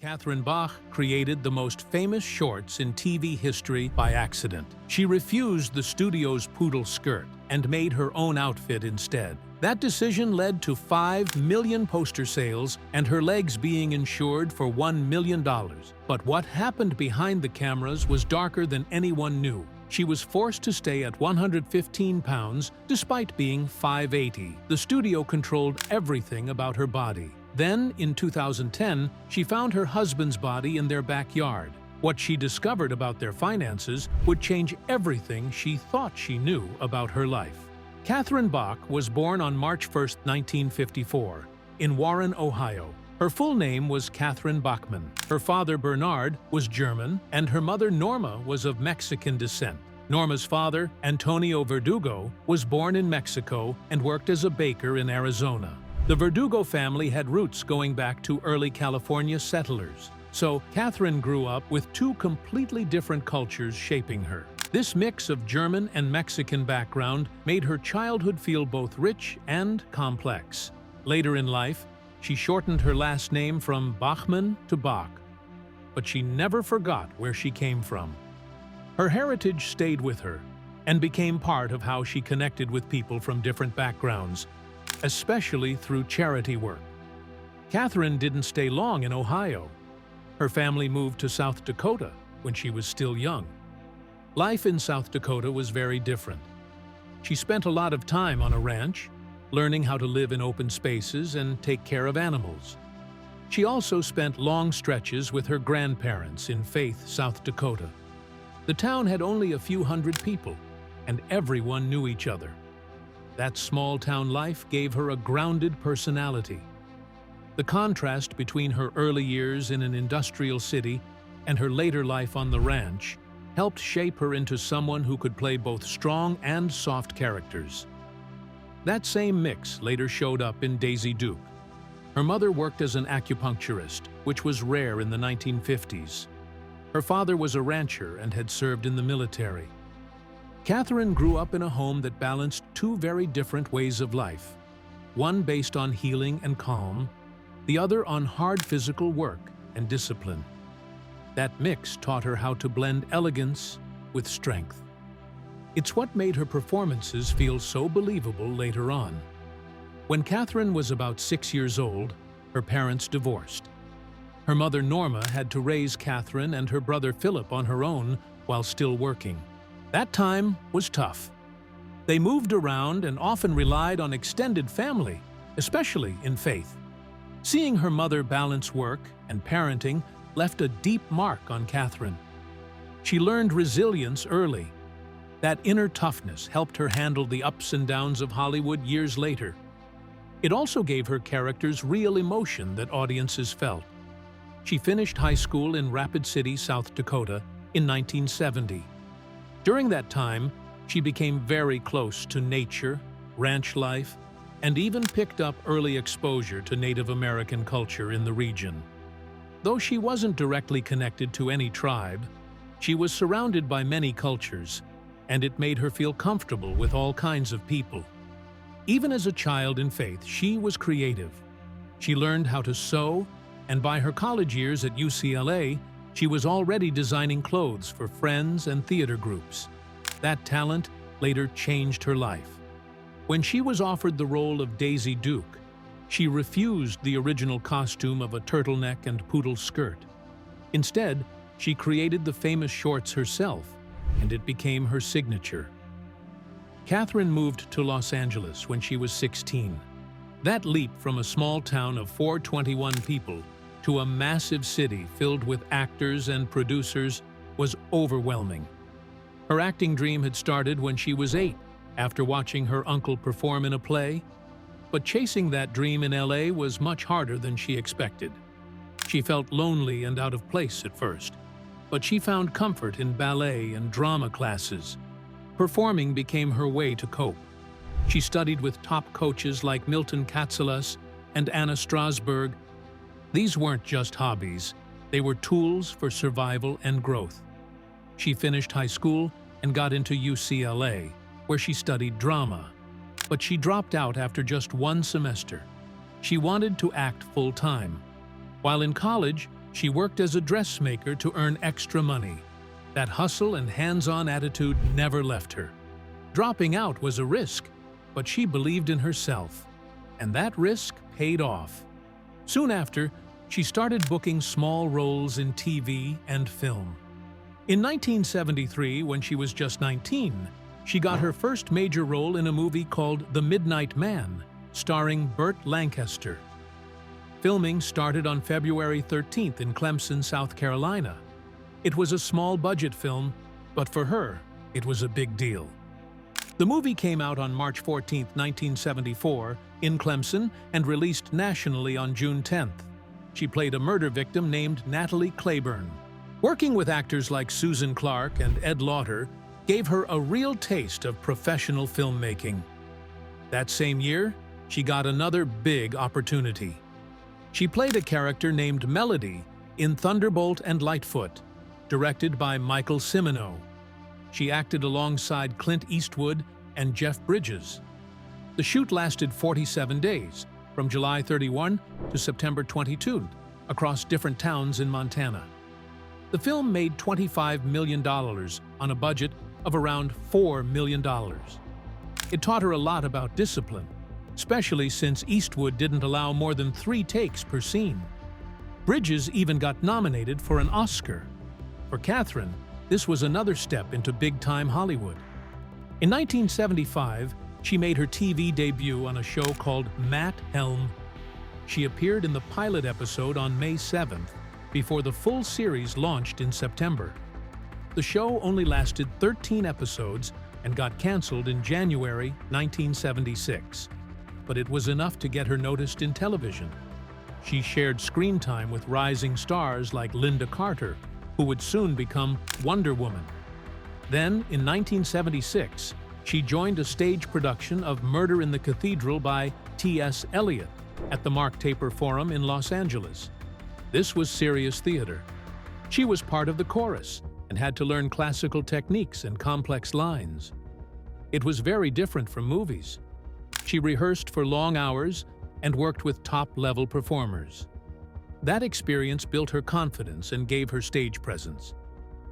Catherine Bach created the most famous shorts in TV history by accident. She refused the studio's poodle skirt and made her own outfit instead. That decision led to 5 million poster sales and her legs being insured for $1 million. But what happened behind the cameras was darker than anyone knew. She was forced to stay at 115 pounds despite being 5'80". The studio controlled everything about her body. Then, in 2010, she found her husband's body in their backyard. What she discovered about their finances would change everything she thought she knew about her life. Catherine Bach was born on March 1, 1954, in Warren, Ohio. Her full name was Catherine Bachman. Her father, Bernard, was German, and her mother, Norma, was of Mexican descent. Norma's father, Antonio Verdugo, was born in Mexico and worked as a baker in Arizona. The Verdugo family had roots going back to early California settlers. So, Catherine grew up with two completely different cultures shaping her. This mix of German and Mexican background made her childhood feel both rich and complex. Later in life, she shortened her last name from Bachman to Bach, but she never forgot where she came from. Her heritage stayed with her and became part of how she connected with people from different backgrounds, especially through charity work. Catherine didn't stay long in Ohio. Her family moved to South Dakota when she was still young. Life in South Dakota was very different. She spent a lot of time on a ranch, learning how to live in open spaces and take care of animals. She also spent long stretches with her grandparents in Faith, South Dakota. The town had only a few hundred people, and everyone knew each other. That small-town life gave her a grounded personality. The contrast between her early years in an industrial city and her later life on the ranch helped shape her into someone who could play both strong and soft characters. That same mix later showed up in Daisy Duke. Her mother worked as an acupuncturist, which was rare in the 1950s. Her father was a rancher and had served in the military. Catherine grew up in a home that balanced two very different ways of life, one based on healing and calm, the other on hard physical work and discipline. That mix taught her how to blend elegance with strength. It's what made her performances feel so believable later on. When Catherine was about 6 years old, her parents divorced. Her mother Norma had to raise Catherine and her brother Philip on her own while still working. That time was tough. They moved around and often relied on extended family, especially in Faith. Seeing her mother balance work and parenting left a deep mark on Catherine. She learned resilience early. That inner toughness helped her handle the ups and downs of Hollywood years later. It also gave her characters real emotion that audiences felt. She finished high school in Rapid City, South Dakota, in 1970. During that time, she became very close to nature, ranch life, and even picked up early exposure to Native American culture in the region. Though she wasn't directly connected to any tribe, she was surrounded by many cultures, and it made her feel comfortable with all kinds of people. Even as a child in Faith, she was creative. She learned how to sew, and by her college years at UCLA, she was already designing clothes for friends and theater groups. That talent later changed her life. When she was offered the role of Daisy Duke, she refused the original costume of a turtleneck and poodle skirt. Instead, she created the famous shorts herself, and it became her signature. Catherine moved to Los Angeles when she was 16. That leap from a small town of 421 people to a massive city filled with actors and producers was overwhelming. Her acting dream had started when she was 8, after watching her uncle perform in a play. But chasing that dream in LA was much harder than she expected. She felt lonely and out of place at first, but she found comfort in ballet and drama classes. Performing became her way to cope. She studied with top coaches like Milton Katselas and Anna Strasberg. These weren't just hobbies, they were tools for survival and growth. She finished high school and got into UCLA, where she studied drama. But she dropped out after just one semester. She wanted to act full-time. While in college, She worked as a dressmaker to earn extra money. That hustle and hands-on attitude never left her. Dropping out was a risk, but she believed in herself, and that risk paid off. Soon after, she started booking small roles in TV and film. In 1973, when she was just 19, she got her first major role in a movie called The Midnight Man, starring Burt Lancaster. Filming started on February 13th in Clemson, South Carolina. It was a small-budget film, but for her, it was a big deal. The movie came out on March 14, 1974, in Clemson and released nationally on June 10th. She played a murder victim named Natalie Claiborne. Working with actors like Susan Clark and Ed Lauter gave her a real taste of professional filmmaking. That same year, she got another big opportunity. She played a character named Melody in Thunderbolt and Lightfoot, directed by Michael Cimino. She acted alongside Clint Eastwood and Jeff Bridges. The shoot lasted 47 days, from July 31 to September 22, across different towns in Montana. The film made $25 million on a budget of around $4 million. It taught her a lot about discipline, especially since Eastwood didn't allow more than 3 takes per scene. Bridges even got nominated for an Oscar. For Catherine, this was another step into big-time Hollywood. In 1975, she made her TV debut on a show called Matt Helm. She appeared in the pilot episode on May 7th, before the full series launched in September. The show only lasted 13 episodes and got canceled in January 1976. But it was enough to get her noticed in television. She shared screen time with rising stars like Linda Carter, who would soon become Wonder Woman. Then, in 1976, she joined a stage production of Murder in the Cathedral by T.S. Eliot at the Mark Taper Forum in Los Angeles. This was serious theater. She was part of the chorus and had to learn classical techniques and complex lines. It was very different from movies. She rehearsed for long hours and worked with top-level performers. That experience built her confidence and gave her stage presence.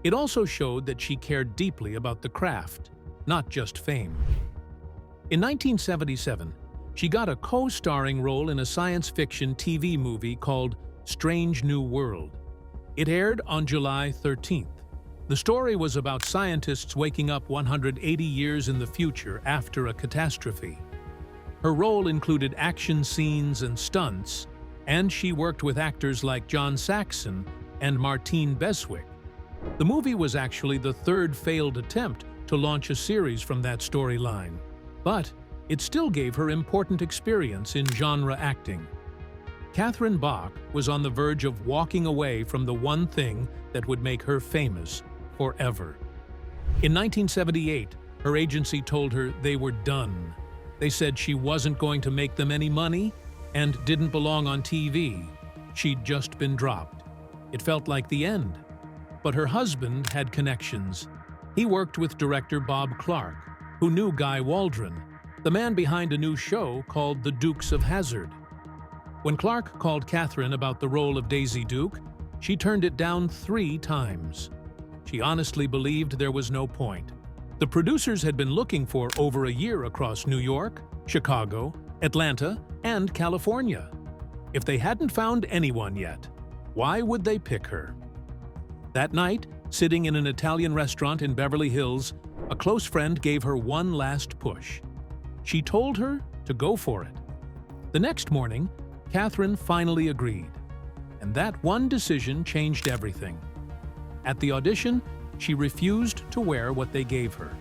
It also showed that she cared deeply about the craft, not just fame. In 1977, she got a co-starring role in a science fiction TV movie called Strange New World. It aired on July 13th. The story was about scientists waking up 180 years in the future after a catastrophe. Her role included action scenes and stunts, and she worked with actors like John Saxon and Martine Beswick. The movie was actually the 3rd failed attempt to launch a series from that storyline, but it still gave her important experience in genre acting. Catherine Bach was on the verge of walking away from the one thing that would make her famous forever. In 1978, her agency told her they were done. They said she wasn't going to make them any money and didn't belong on TV. She'd just been dropped. It felt like the end. But her husband had connections. He worked with director Bob Clark, who knew Guy Waldron, the man behind a new show called The Dukes of Hazzard. When Clark called Catherine about the role of Daisy Duke, she turned it down 3 times. She honestly believed there was no point. The producers had been looking for over a year across New York, Chicago, Atlanta, and California. If they hadn't found anyone yet, why would they pick her? That night, sitting in an Italian restaurant in Beverly Hills, a close friend gave her one last push. She told her to go for it. The next morning, Catherine finally agreed, and that one decision changed everything. At the audition, she refused to wear what they gave her.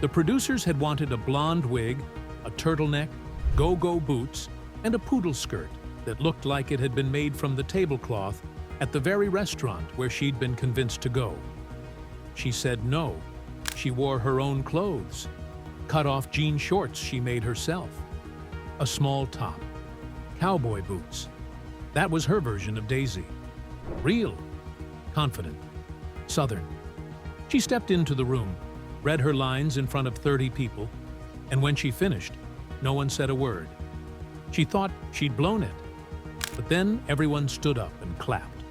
The producers had wanted a blonde wig, a turtleneck, go-go boots, and a poodle skirt that looked like it had been made from the tablecloth at the very restaurant where she'd been convinced to go. She said no. She wore her own clothes, cut-off jean shorts she made herself, a small top, cowboy boots. That was her version of Daisy. Real, confident, Southern. She stepped into the room, read her lines in front of 30 people, and when she finished, no one said a word. She thought she'd blown it. But then everyone stood up and clapped.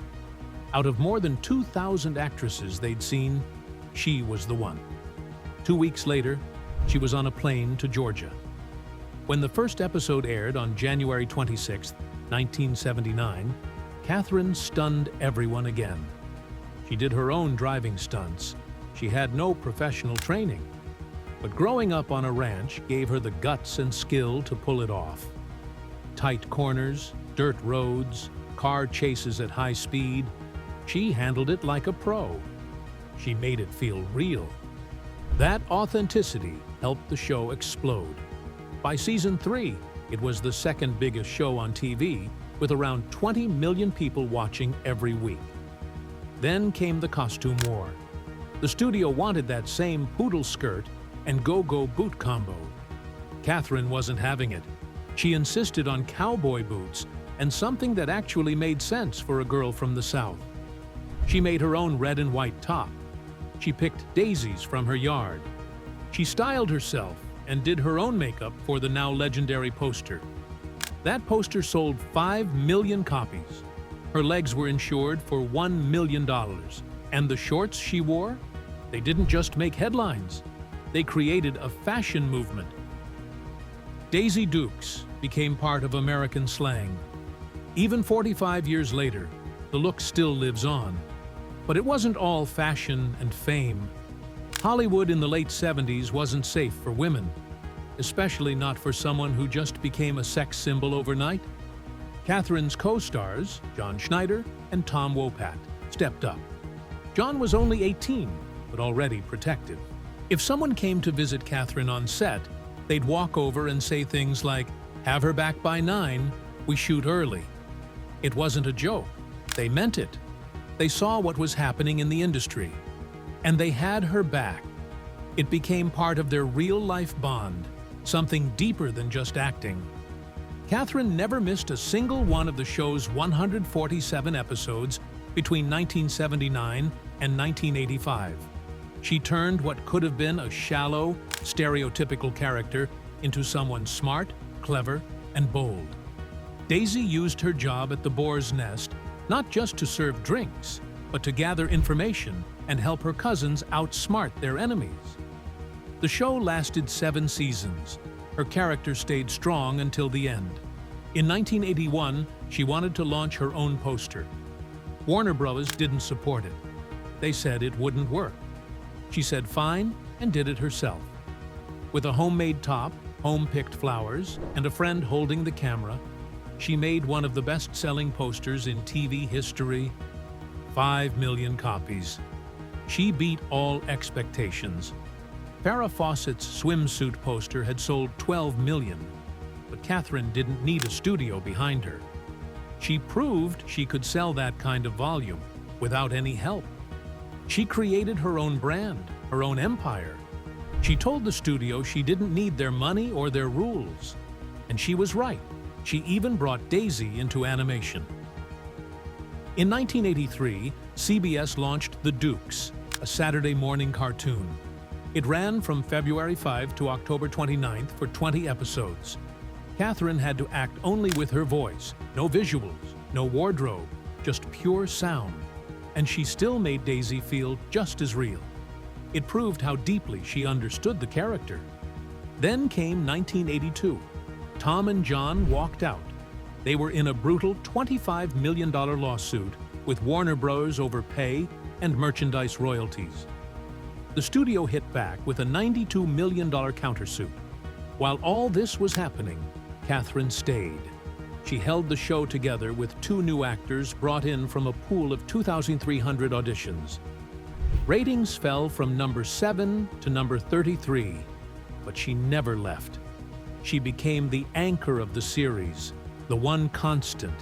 Out of more than 2,000 actresses they'd seen, she was the one. 2 weeks later, she was on a plane to Georgia. When the first episode aired on January 26, 1979, Catherine stunned everyone again. She did her own driving stunts. She had no professional training. But growing up on a ranch gave her the guts and skill to pull it off. Tight corners, dirt roads, car chases at high speed. She handled it like a pro. She made it feel real. That authenticity helped the show explode. By season 3, it was the second biggest show on TV, with around 20 million people watching every week. Then came the costume war. The studio wanted that same poodle skirt and go-go boot combo. Catherine wasn't having it. She insisted on cowboy boots and something that actually made sense for a girl from the South. She made her own red and white top. She picked daisies from her yard. She styled herself and did her own makeup for the now legendary poster. That poster sold 5 million copies. Her legs were insured for $1 million. And the shorts she wore? They didn't just make headlines. They created a fashion movement. Daisy Dukes became part of American slang. Even 45 years later, the look still lives on. But it wasn't all fashion and fame. Hollywood in the late 70s wasn't safe for women, especially not for someone who just became a sex symbol overnight. Catherine's co-stars, John Schneider and Tom Wopat, stepped up. John was only 18, but already protective. If someone came to visit Catherine on set, they'd walk over and say things like, "Have her back by 9, we shoot early." It wasn't a joke. They meant it. They saw what was happening in the industry, and they had her back. It became part of their real-life bond, something deeper than just acting. Catherine never missed a single one of the show's 147 episodes between 1979 and 1985. She turned what could have been a shallow, stereotypical character into someone smart, clever, and bold. Daisy used her job at the Boar's Nest not just to serve drinks, but to gather information and help her cousins outsmart their enemies. The show lasted 7 seasons. Her character stayed strong until the end. In 1981, she wanted to launch her own poster. Warner Bros. Didn't support it. They said it wouldn't work. She said fine and did it herself. With a homemade top, home-picked flowers, and a friend holding the camera, she made one of the best-selling posters in TV history. 5 million copies. She beat all expectations. Farrah Fawcett's swimsuit poster had sold 12 million, but Catherine didn't need a studio behind her. She proved she could sell that kind of volume without any help. She created her own brand, her own empire. She told the studio she didn't need their money or their rules. And she was right. She even brought Daisy into animation. In 1983, CBS launched The Dukes, a Saturday morning cartoon. It ran from February 5 to October 29 for 20 episodes. Catherine had to act only with her voice, no visuals, no wardrobe, just pure sound. And she still made Daisy feel just as real. It proved how deeply she understood the character. Then came 1982. Tom and John walked out. They were in a brutal $25 million lawsuit with Warner Bros. Over pay and merchandise royalties. The studio hit back with a $92 million countersuit. While all this was happening, Catherine stayed. She held the show together with 2 new actors brought in from a pool of 2,300 auditions. Ratings fell from number 7 to number 33, but she never left. She became the anchor of the series, the one constant.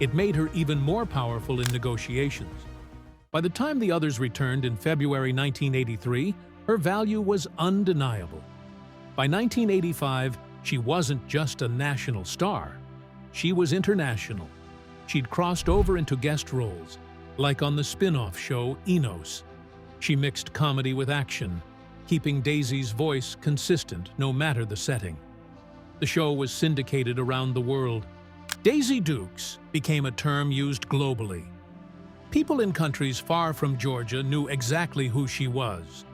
It made her even more powerful in negotiations. By the time the others returned in February 1983, her value was undeniable. By 1985, she wasn't just a national star. She was international. She'd crossed over into guest roles, like on the spin-off show Enos. She mixed comedy with action, keeping Daisy's voice consistent no matter the setting. The show was syndicated around the world. Daisy Dukes became a term used globally. People in countries far from Georgia knew exactly who she was.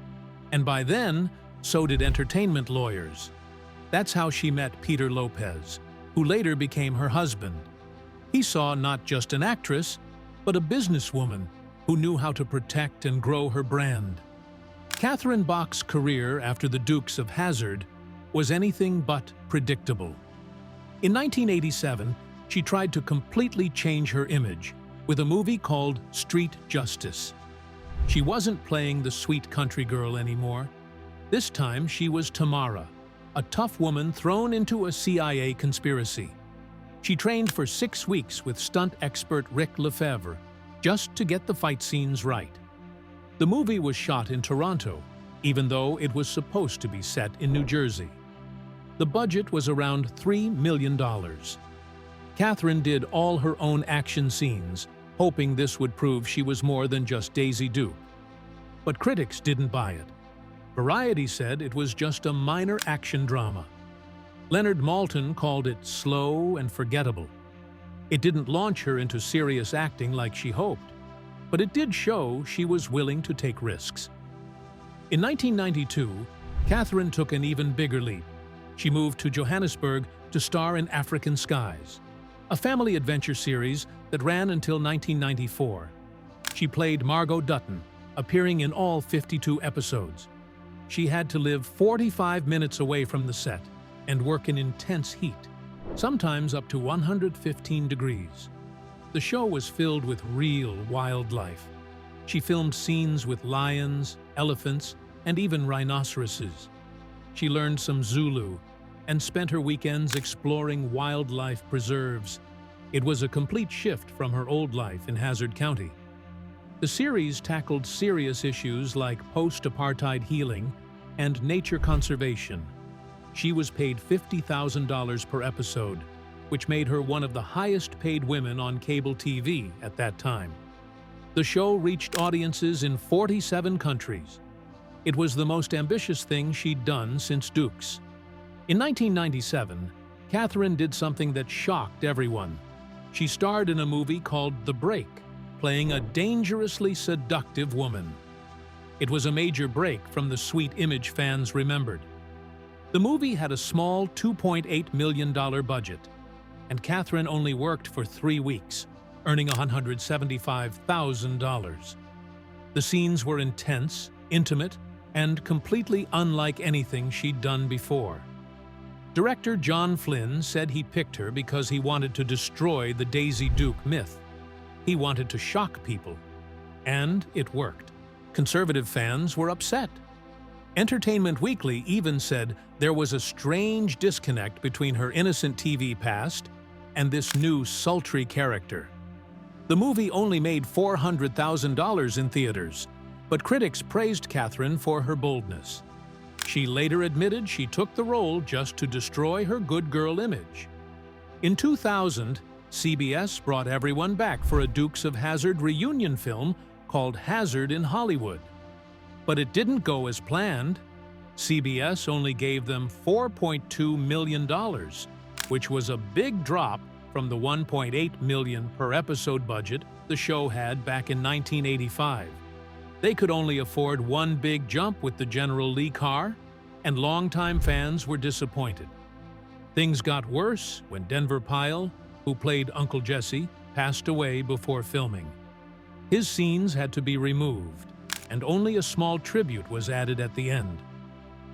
And by then, so did entertainment lawyers. That's how she met Peter Lopez, who later became her husband. He saw not just an actress, but a businesswoman who knew how to protect and grow her brand. Catherine Bach's career after the Dukes of Hazzard was anything but predictable. In 1987, she tried to completely change her image with a movie called Street Justice. She wasn't playing the sweet country girl anymore. This time she was Tamara, a tough woman thrown into a CIA conspiracy. She trained for 6 weeks with stunt expert Rick Lefevre just to get the fight scenes right. The movie was shot in Toronto, even though it was supposed to be set in New Jersey. The budget was around $3 million. Catherine did all her own action scenes, hoping this would prove she was more than just Daisy Duke. But critics didn't buy it. Variety said it was just a minor action drama. Leonard Maltin called it slow and forgettable. It didn't launch her into serious acting like she hoped, but it did show she was willing to take risks. In 1992, Catherine took an even bigger leap. She moved to Johannesburg to star in African Skies, a family adventure series that ran until 1994. She played Margot Dutton, appearing in all 52 episodes. She had to live 45 minutes away from the set and work in intense heat, sometimes up to 115 degrees. The show was filled with real wildlife. She filmed scenes with lions, elephants, and even rhinoceroses. She learned some Zulu and spent her weekends exploring wildlife preserves. It was a complete shift from her old life in Hazzard County. The series tackled serious issues like post-apartheid healing and nature conservation. She was paid $50,000 per episode, which made her one of the highest-paid women on cable TV at that time. The show reached audiences in 47 countries. It was the most ambitious thing she'd done since Dukes. In 1997, Catherine did something that shocked everyone. She starred in a movie called The Break, playing a dangerously seductive woman. It was a major break from the sweet image fans remembered. The movie had a small $2.8 million budget, and Catherine only worked for 3 weeks, earning $175,000. The scenes were intense, intimate, and completely unlike anything she'd done before. Director John Flynn said he picked her because he wanted to destroy the Daisy Duke myth. He wanted to shock people. And it worked. Conservative fans were upset. Entertainment Weekly even said there was a strange disconnect between her innocent TV past and this new sultry character. The movie only made $400,000 in theaters, but critics praised Catherine for her boldness. She later admitted she took the role just to destroy her good girl image. In 2000, CBS brought everyone back for a Dukes of Hazzard reunion film called Hazzard in Hollywood. But it didn't go as planned. CBS only gave them $4.2 million, which was a big drop from the $1.8 million per episode budget the show had back in 1985. They could only afford one big jump with the General Lee car, and longtime fans were disappointed. Things got worse when Denver Pyle, who played Uncle Jesse, passed away before filming. His scenes had to be removed, and only a small tribute was added at the end.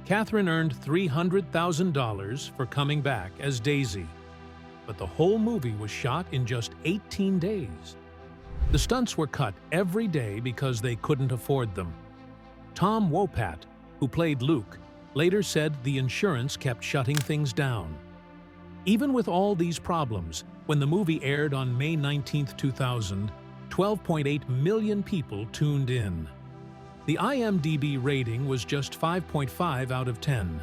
Catherine earned $300,000 for coming back as Daisy, but the whole movie was shot in just 18 days. The stunts were cut every day because they couldn't afford them. Tom Wopat, who played Luke, later said the insurance kept shutting things down. Even with all these problems, when the movie aired on May 19, 2000, 12.8 million people tuned in. The IMDb rating was just 5.5 out of 10,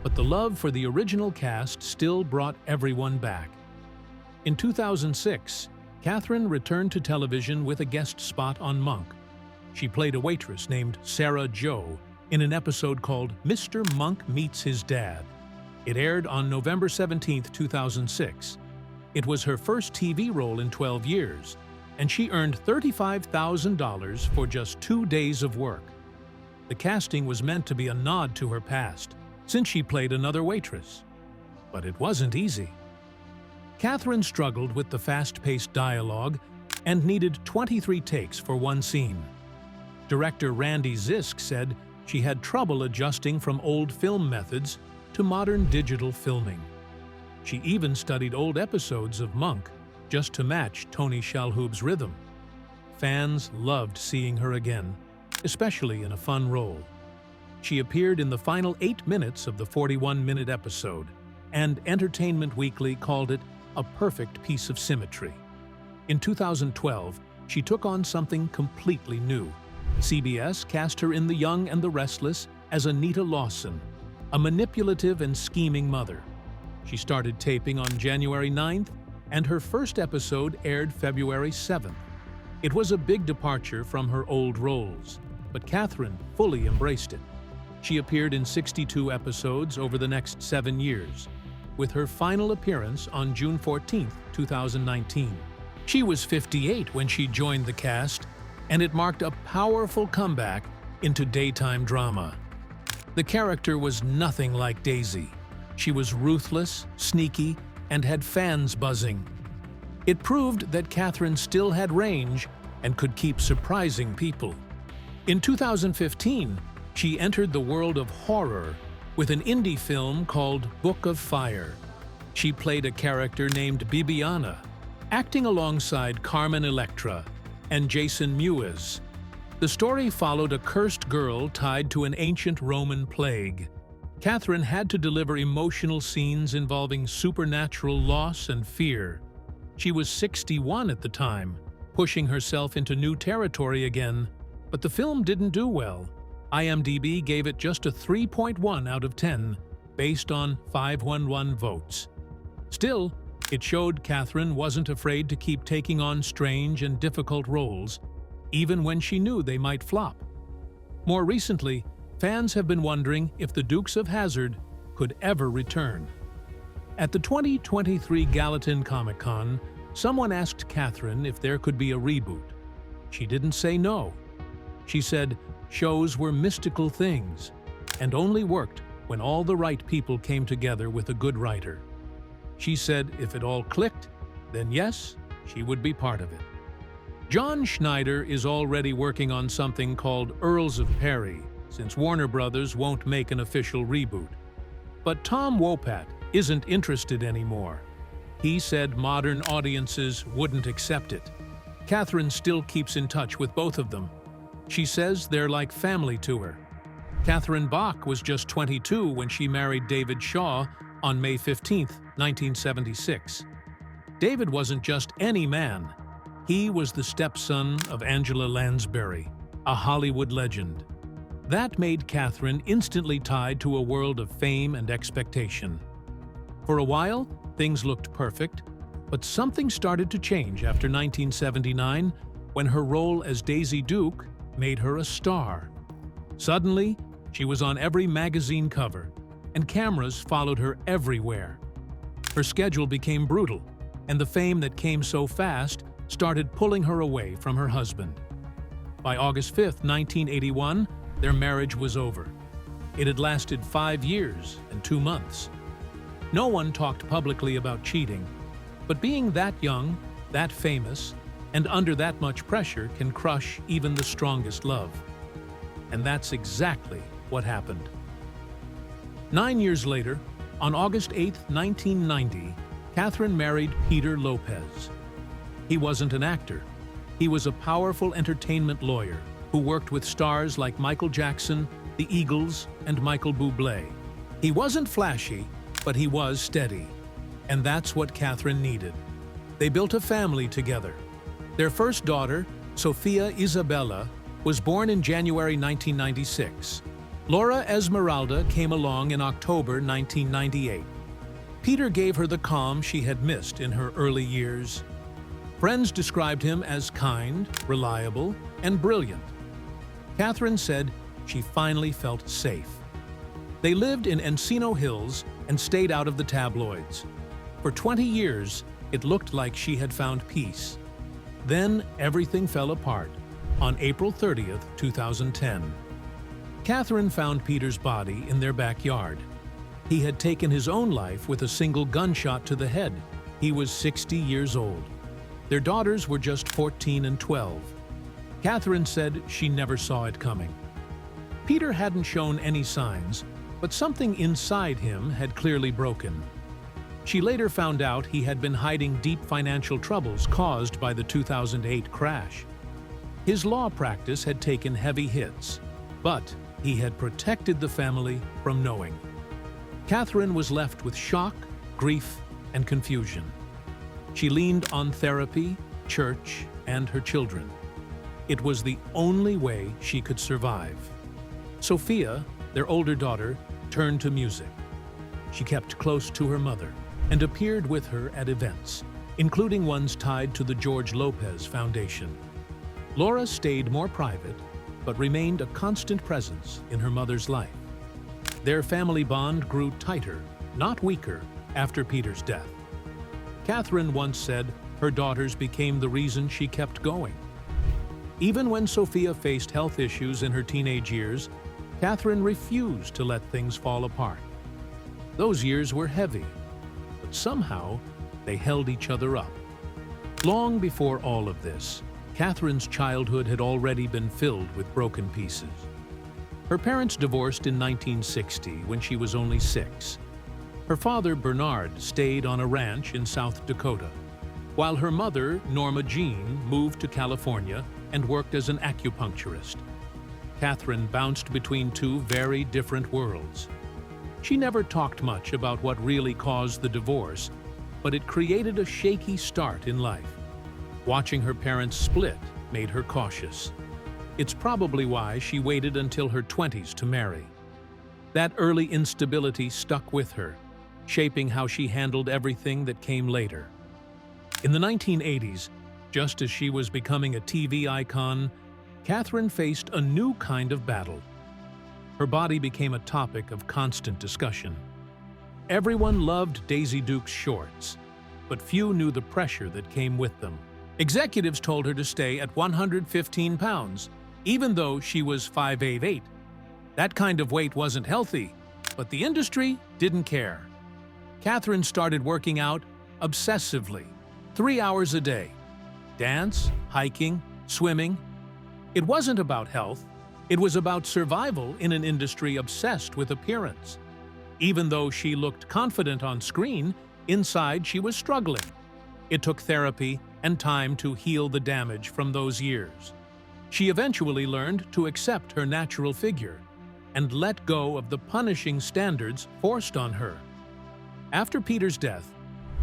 but the love for the original cast still brought everyone back. In 2006, Catherine returned to television with a guest spot on Monk. She played a waitress named Sarah Jo in an episode called Mr. Monk Meets His Dad. It aired on November 17, 2006. It was her first TV role in 12 years, and she earned $35,000 for just 2 days of work. The casting was meant to be a nod to her past, since she played another waitress. But it wasn't easy. Catherine struggled with the fast-paced dialogue and needed 23 takes for one scene. Director Randy Zisk said she had trouble adjusting from old film methods to modern digital filming. She even studied old episodes of Monk just to match Tony Shalhoub's rhythm. Fans loved seeing her again, especially in a fun role. She appeared in the final 8 minutes of the 41-minute episode, and Entertainment Weekly called it a perfect piece of symmetry. In 2012, she took on something completely new. CBS cast her in The Young and the Restless as Anita Lawson, a manipulative and scheming mother. She started taping on January 9th, and her first episode aired February 7th. It was a big departure from her old roles, but Catherine fully embraced it. She appeared in 62 episodes over the next 7 years, with her final appearance on June 14, 2019. She was 58 when she joined the cast, and it marked a powerful comeback into daytime drama. The character was nothing like Daisy. She was ruthless, sneaky, and had fans buzzing. It proved that Catherine still had range and could keep surprising people. In 2015, she entered the world of horror with an indie film called Book of Fire. She played a character named Bibiana, acting alongside Carmen Electra and Jason Mewes. The story followed a cursed girl tied to an ancient Roman plague. Catherine had to deliver emotional scenes involving supernatural loss and fear. She was 61 at the time, pushing herself into new territory again, but the film didn't do well. IMDb gave it just a 3.1 out of 10, based on 511 votes. Still, it showed Catherine wasn't afraid to keep taking on strange and difficult roles, even when she knew they might flop. More recently, fans have been wondering if the Dukes of Hazzard could ever return. At the 2023 Gallatin Comic-Con, someone asked Catherine if there could be a reboot. She didn't say no. She said shows were mystical things and only worked when all the right people came together with a good writer. She said if it all clicked, then yes, she would be part of it. John Schneider is already working on something called Earls of Perry, since Warner Brothers won't make an official reboot. But Tom Wopat isn't interested anymore. He said modern audiences wouldn't accept it. Catherine still keeps in touch with both of them. She says they're like family to her. Catherine Bach was just 22 when she married David Shaw on May 15, 1976. David wasn't just any man. He was the stepson of Angela Lansbury, a Hollywood legend. That made Catherine instantly tied to a world of fame and expectation. For a while, things looked perfect, but something started to change after 1979 when her role as Daisy Duke made her a star. Suddenly, she was on every magazine cover, and cameras followed her everywhere. Her schedule became brutal, and the fame that came so fast started pulling her away from her husband. By August 5, 1981, their marriage was over. It had lasted 5 years and 2 months. No one talked publicly about cheating, but being that young, that famous, and under that much pressure can crush even the strongest love. And that's exactly what happened. 9 years later, on August 8, 1990, Catherine married Peter Lopez. He wasn't an actor. He was a powerful entertainment lawyer who worked with stars like Michael Jackson, the Eagles, and Michael Bublé. He wasn't flashy, but he was steady. And that's what Catherine needed. They built a family together. Their first daughter, Sophia Isabella, was born in January 1996. Laura Esmeralda came along in October 1998. Peter gave her the calm she had missed in her early years. Friends described him as kind, reliable, and brilliant. Catherine said she finally felt safe. They lived in Encino Hills and stayed out of the tabloids. For 20 years, it looked like she had found peace. Then everything fell apart on April 30th, 2010. Catherine found Peter's body in their backyard. He had taken his own life with a single gunshot to the head. He was 60 years old. Their daughters were just 14 and 12. Catherine said she never saw it coming. Peter hadn't shown any signs, but something inside him had clearly broken. She later found out he had been hiding deep financial troubles caused by the 2008 crash. His law practice had taken heavy hits, but he had protected the family from knowing. Catherine was left with shock, grief, and confusion. She leaned on therapy, church, and her children. It was the only way she could survive. Sophia, their older daughter, turned to music. She kept close to her mother and appeared with her at events, including ones tied to the George Lopez Foundation. Laura stayed more private, but remained a constant presence in her mother's life. Their family bond grew tighter, not weaker, after Peter's death. Catherine once said her daughters became the reason she kept going. Even when Sophia faced health issues in her teenage years, Catherine refused to let things fall apart. Those years were heavy, but somehow they held each other up. Long before all of this, Catherine's childhood had already been filled with broken pieces. Her parents divorced in 1960 when she was only 6. Her father, Bernard, stayed on a ranch in South Dakota, while her mother, Norma Jean, moved to California and worked as an acupuncturist. Catherine bounced between two very different worlds. She never talked much about what really caused the divorce, but it created a shaky start in life. Watching her parents split made her cautious. It's probably why she waited until her 20s to marry. That early instability stuck with her, shaping how she handled everything that came later. In the 1980s, just as she was becoming a TV icon, Catherine faced a new kind of battle. Her body became a topic of constant discussion. Everyone loved Daisy Duke's shorts, but few knew the pressure that came with them. Executives told her to stay at 115 pounds, even though she was 5'8". That kind of weight wasn't healthy, but the industry didn't care. Catherine started working out obsessively, 3 hours a day. Dance, hiking, swimming. It wasn't about health. It was about survival in an industry obsessed with appearance. Even though she looked confident on screen, inside she was struggling. It took therapy and time to heal the damage from those years. She eventually learned to accept her natural figure and let go of the punishing standards forced on her. After Peter's death,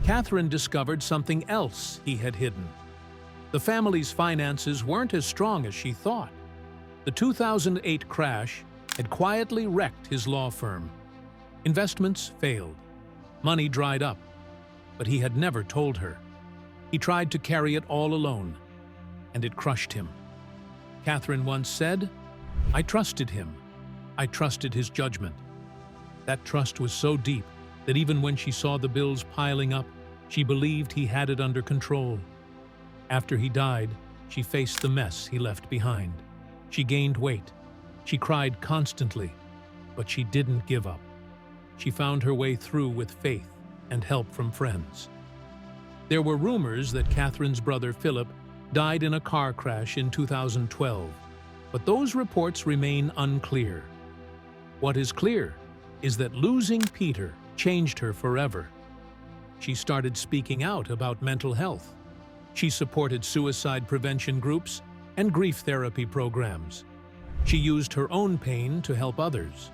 Catherine discovered something else he had hidden. The family's finances weren't as strong as she thought. The 2008 crash had quietly wrecked his law firm. Investments failed. Money dried up. But he had never told her. He tried to carry it all alone, and it crushed him. Catherine once said, "I trusted him. I trusted his judgment." That trust was so deep that even when she saw the bills piling up, she believed he had it under control. After he died, she faced the mess he left behind. She gained weight. She cried constantly, but she didn't give up. She found her way through with faith and help from friends. There were rumors that Catherine's brother Philip died in a car crash in 2012, but those reports remain unclear. What is clear is that losing Peter changed her forever. She started speaking out about mental health. She supported suicide prevention groups and grief therapy programs. She used her own pain to help others.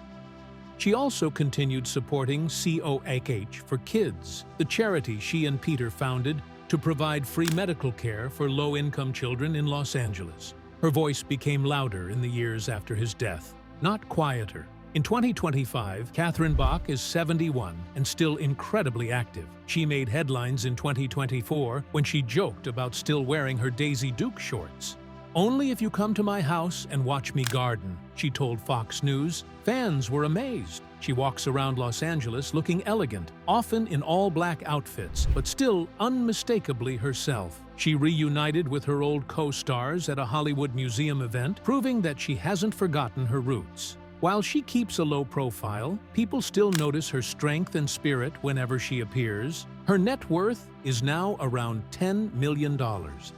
She also continued supporting COHH for Kids, the charity she and Peter founded to provide free medical care for low-income children in Los Angeles. Her voice became louder in the years after his death, not quieter. In 2025, Catherine Bach is 71 and still incredibly active. She made headlines in 2024 when she joked about still wearing her Daisy Duke shorts. "Only if you come to my house and watch me garden," she told Fox News. Fans were amazed. She walks around Los Angeles looking elegant, often in all-black outfits, but still unmistakably herself. She reunited with her old co-stars at a Hollywood museum event, proving that she hasn't forgotten her roots. While she keeps a low profile, people still notice her strength and spirit whenever she appears. Her net worth is now around $10 million.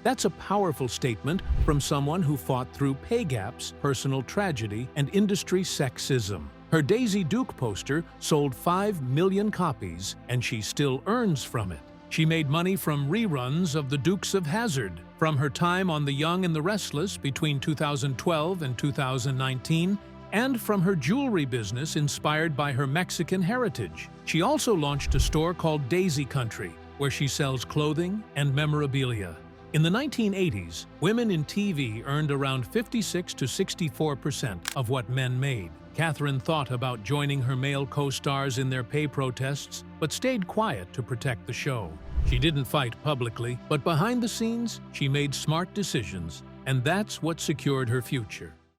That's a powerful statement from someone who fought through pay gaps, personal tragedy, and industry sexism. Her Daisy Duke poster sold 5 million copies, and she still earns from it. She made money from reruns of The Dukes of Hazzard, from her time on The Young and the Restless between 2012 and 2019, and from her jewelry business inspired by her Mexican heritage. She also launched a store called Daisy Country, where she sells clothing and memorabilia. In the 1980s, women in TV earned around 56 to 64% of what men made. Catherine thought about joining her male co-stars in their pay protests, but stayed quiet to protect the show. She didn't fight publicly, but behind the scenes, she made smart decisions, and that's what secured her future.